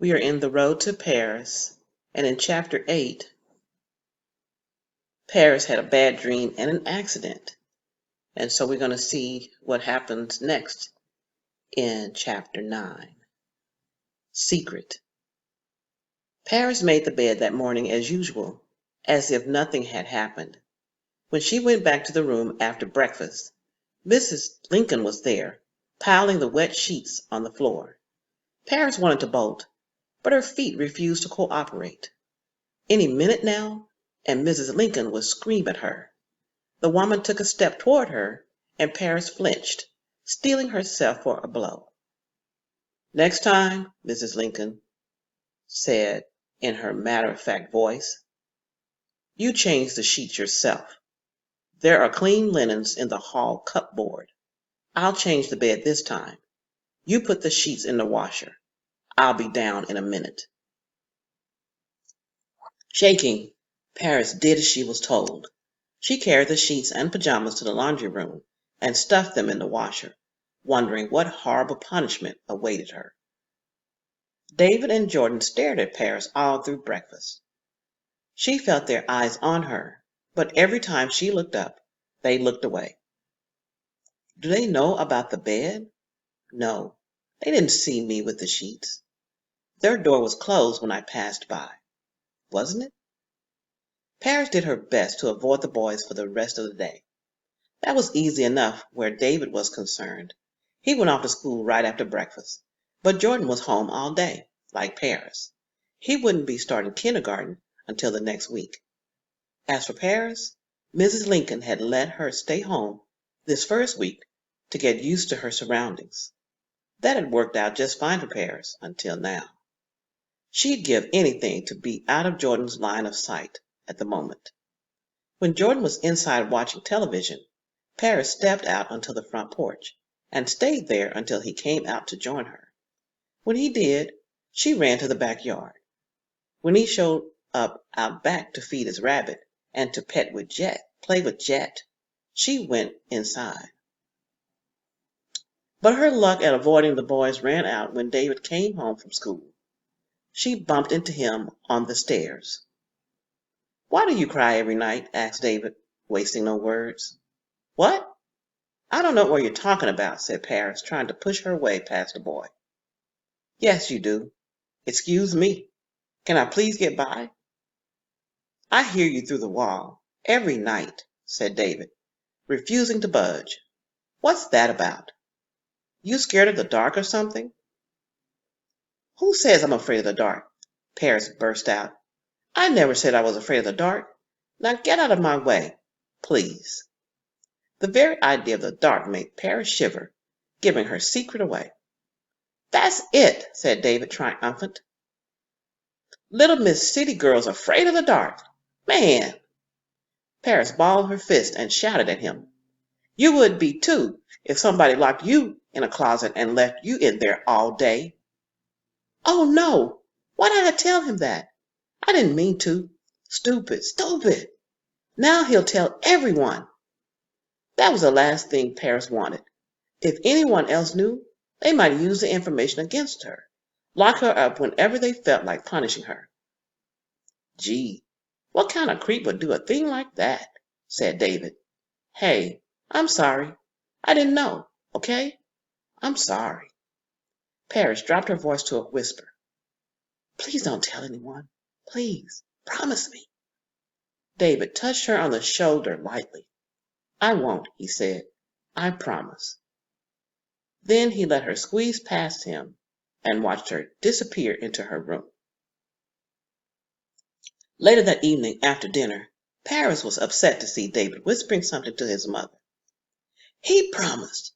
We are in The Road to Paris, and in Chapter 8, Paris had a bad dream and an accident. And so we're going to see what happens next in Chapter 9. Secret. Paris made the bed that morning as usual, as if nothing had happened. When she went back to the room after breakfast, Mrs. Lincoln was there, piling the wet sheets on the floor. Paris wanted to bolt, but her feet refused to cooperate. Any minute now, and Mrs. Lincoln would scream at her. The woman took a step toward her, and Paris flinched, steeling herself for a blow. "Next time," Mrs. Lincoln said in her matter-of-fact voice, "you change the sheets yourself. There are clean linens in the hall cupboard. I'll change the bed this time. You put the sheets in the washer. I'll be down in a minute." Shaking, Paris did as she was told. She carried the sheets and pajamas to the laundry room and stuffed them in the washer, wondering what horrible punishment awaited her. David and Jordan stared at Paris all through breakfast. She felt their eyes on her, but every time she looked up, they looked away. Do they know about the bed? No, they didn't see me with the sheets. Their door was closed when I passed by, wasn't it? Paris did her best to avoid the boys for the rest of the day. That was easy enough where David was concerned. He went off to school right after breakfast, but Jordan was home all day, like Paris. He wouldn't be starting kindergarten until the next week. As for Paris, Mrs. Lincoln had let her stay home this first week to get used to her surroundings. That had worked out just fine for Paris until now. She'd give anything to be out of Jordan's line of sight at the moment. When Jordan was inside watching television, Paris stepped out onto the front porch and stayed there until he came out to join her. When he did, she ran to the backyard. When he showed up out back to feed his rabbit and to play with Jet, she went inside. But her luck at avoiding the boys ran out when David came home from school. She bumped into him on the stairs. "Why do you cry every night?" asked David, wasting no words. "What? I don't know what you're talking about," said Paris, trying to push her way past the boy. "Yes, you do. Excuse me. Can I please get by?" "I hear you through the wall, every night," said David, refusing to budge. "What's that about? You scared of the dark or something?" "Who says I'm afraid of the dark?" Paris burst out. "I never said I was afraid of the dark. Now get out of my way, please." The very idea of the dark made Paris shiver, giving her secret away. "That's it," said David, triumphant. "Little Miss City Girl's afraid of the dark. Man!" Paris balled her fist and shouted at him. "You would be too if somebody locked you in a closet and left you in there all day." "Oh no! Why did I tell him that? I didn't mean to. Stupid, stupid! Now he'll tell everyone." That was the last thing Paris wanted. If anyone else knew, they might use the information against her, lock her up whenever they felt like punishing her. "Gee, what kind of creep would do a thing like that?" said David. "Hey, I'm sorry. I didn't know, okay? I'm sorry." Paris dropped her voice to a whisper. "Please don't tell anyone. Please, promise me." David touched her on the shoulder lightly. "I won't," he said. "I promise." Then he let her squeeze past him and watched her disappear into her room. Later that evening, after dinner, Paris was upset to see David whispering something to his mother. "He promised.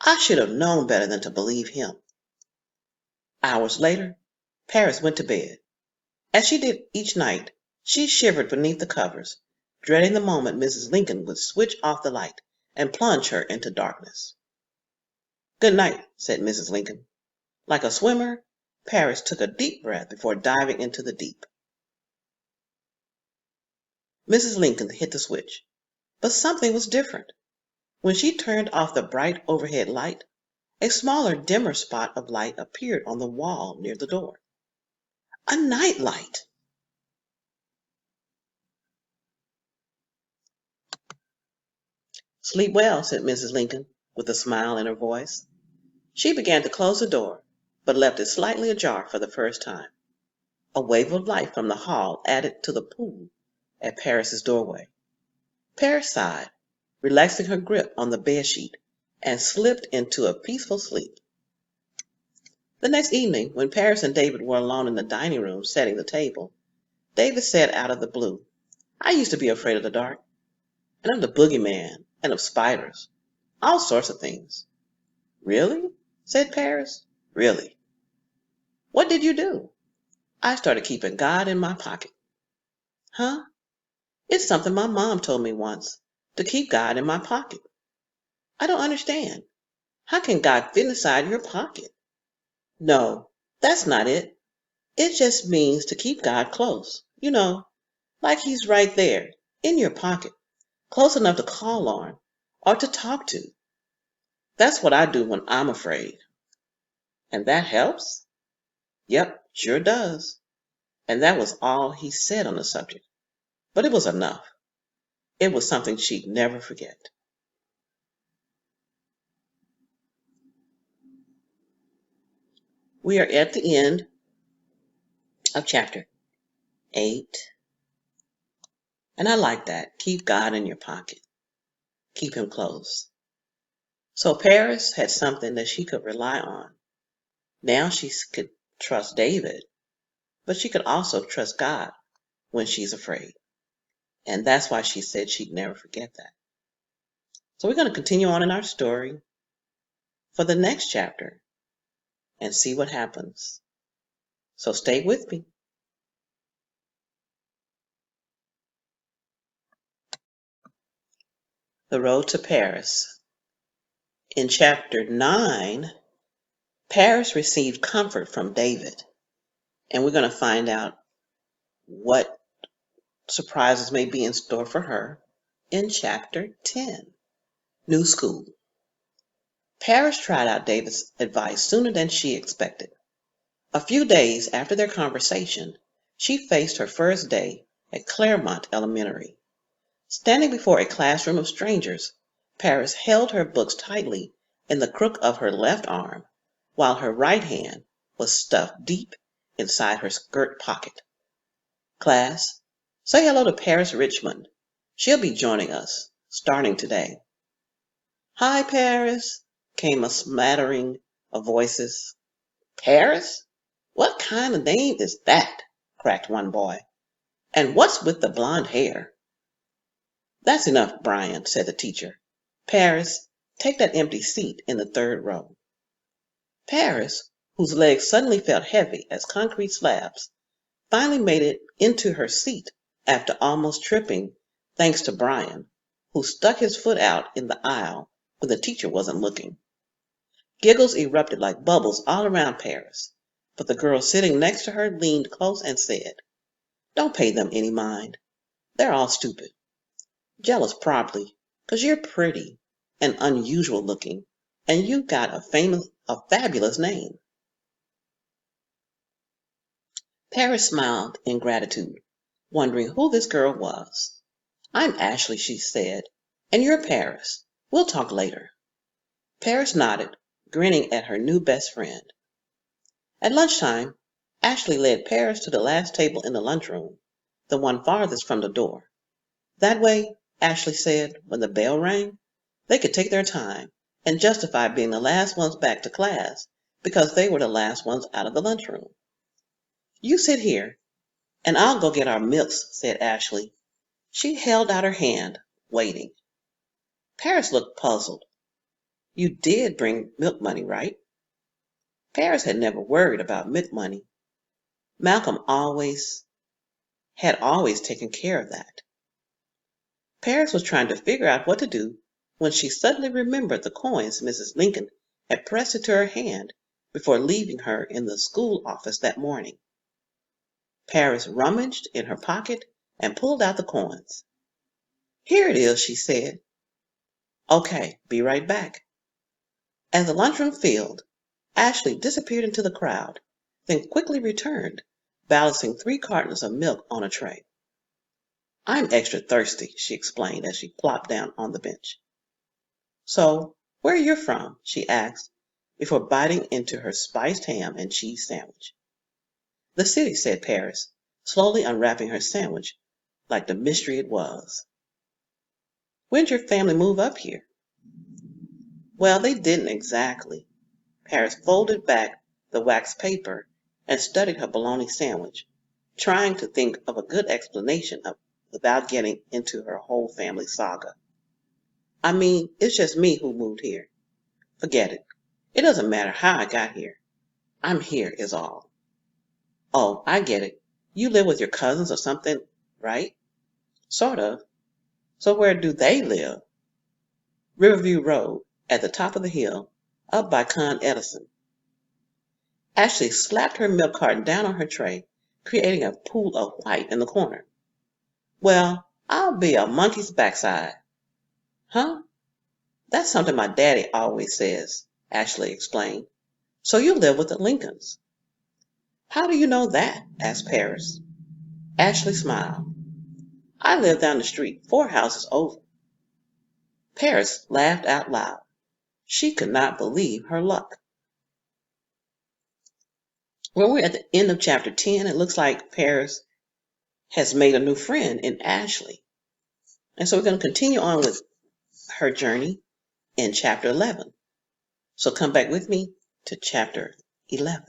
I should have known better than to believe him." Hours later, Paris went to bed. As she did each night, she shivered beneath the covers, dreading the moment Mrs. Lincoln would switch off the light and plunge her into darkness. "Good night," said Mrs. Lincoln. Like a swimmer, Paris took a deep breath before diving into the deep. Mrs. Lincoln hit the switch, but something was different. When she turned off the bright overhead light, a smaller, dimmer spot of light appeared on the wall near the door. A nightlight. Sleep well, said Mrs. Lincoln, with a smile in her voice. She began to close the door, but left it slightly ajar for the first time. A wave of light from the hall added to the pool at Paris's doorway. Paris sighed, relaxing her grip on the bedsheet, and slipped into a peaceful sleep. The next evening, when Paris and David were alone in the dining room setting the table, David said out of the blue, "I used to be afraid of the dark, and of the boogeyman, and of spiders, all sorts of things." "Really?" said Paris. "Really." "What did you do?" "I started keeping God in my pocket." "Huh?" "It's something my mom told me once, to keep God in my pocket." "I don't understand. How can God fit inside your pocket?" "No, that's not it. It just means to keep God close. Like He's right there, in your pocket, close enough to call on or to talk to. That's what I do when I'm afraid." "And that helps?" "Yep, sure does." And that was all he said on the subject. But it was enough. It was something she'd never forget. We are at the end of chapter 8. And I like that. Keep God in your pocket. Keep Him close. So Paris had something that she could rely on. Now she could trust David, but she could also trust God when she's afraid. And that's why she said she'd never forget that. So we're going to continue on in our story for the next chapter and see what happens. So stay with me. The Road to Paris. In chapter 9, Paris received comfort from David, and we're going to find out what surprises may be in store for her in chapter 10, New School. Paris tried out David's advice sooner than she expected. A few days after their conversation, she faced her first day at Claremont Elementary. Standing before a classroom of strangers, Paris held her books tightly in the crook of her left arm, while her right hand was stuffed deep inside her skirt pocket. "Class, say hello to Paris Richmond. She'll be joining us, starting today." "Hi, Paris," came a smattering of voices. "Paris? What kind of name is that?" cracked one boy. "And what's with the blonde hair?" "That's enough, Brian," said the teacher. "Paris, take that empty seat in the third row." Paris, whose legs suddenly felt heavy as concrete slabs, finally made it into her seat after almost tripping, thanks to Brian, who stuck his foot out in the aisle when the teacher wasn't looking. Giggles erupted like bubbles all around Paris, but the girl sitting next to her leaned close and said, "Don't pay them any mind. They're all stupid. Jealous probably, 'cause you're pretty and unusual looking, and you got a fabulous name." Paris smiled in gratitude, wondering who this girl was. "I'm Ashley," she said, "and you're Paris. We'll talk later." Paris nodded, grinning at her new best friend. At lunchtime, Ashley led Paris to the last table in the lunchroom, the one farthest from the door. That way, Ashley said, when the bell rang, they could take their time and justify being the last ones back to class because they were the last ones out of the lunchroom. "You sit here, and I'll go get our milks," said Ashley. She held out her hand, waiting. Paris looked puzzled. "You did bring milk money, right?" Paris had never worried about milk money. Malcolm had always taken care of that. Paris was trying to figure out what to do when she suddenly remembered the coins Mrs. Lincoln had pressed into her hand before leaving her in the school office that morning. Paris rummaged in her pocket and pulled out the coins. "Here it is," she said. "Okay, be right back." As the lunchroom filled, Ashley disappeared into the crowd, then quickly returned, balancing 3 cartons of milk on a tray. I'm extra thirsty, she explained as she plopped down on the bench. So, where you're from? She asked before biting into her spiced ham and cheese sandwich. The city, said Paris, slowly unwrapping her sandwich like the mystery it was. When'd your family move up here? Well, they didn't exactly. Paris folded back the waxed paper and studied her bologna sandwich, trying to think of a good explanation without getting into her whole family saga. I mean, it's just me who moved here. Forget it. It doesn't matter how I got here. I'm here is all. Oh, I get it. You live with your cousins or something, right? Sort of. So where do they live? Riverview Road, at the top of the hill, up by Con Edison. Ashley slapped her milk carton down on her tray, creating a pool of white in the corner. Well, I'll be a monkey's backside. Huh? That's something my daddy always says, Ashley explained. So you live with the Lincolns. How do you know that? Asked Paris. Ashley smiled. I live down the street, 4 houses over. Paris laughed out loud. She could not believe her luck. When we're at the end of chapter 10, it looks like Paris has made a new friend in Ashley. And so we're going to continue on with her journey in chapter 11. So come back with me to chapter 11.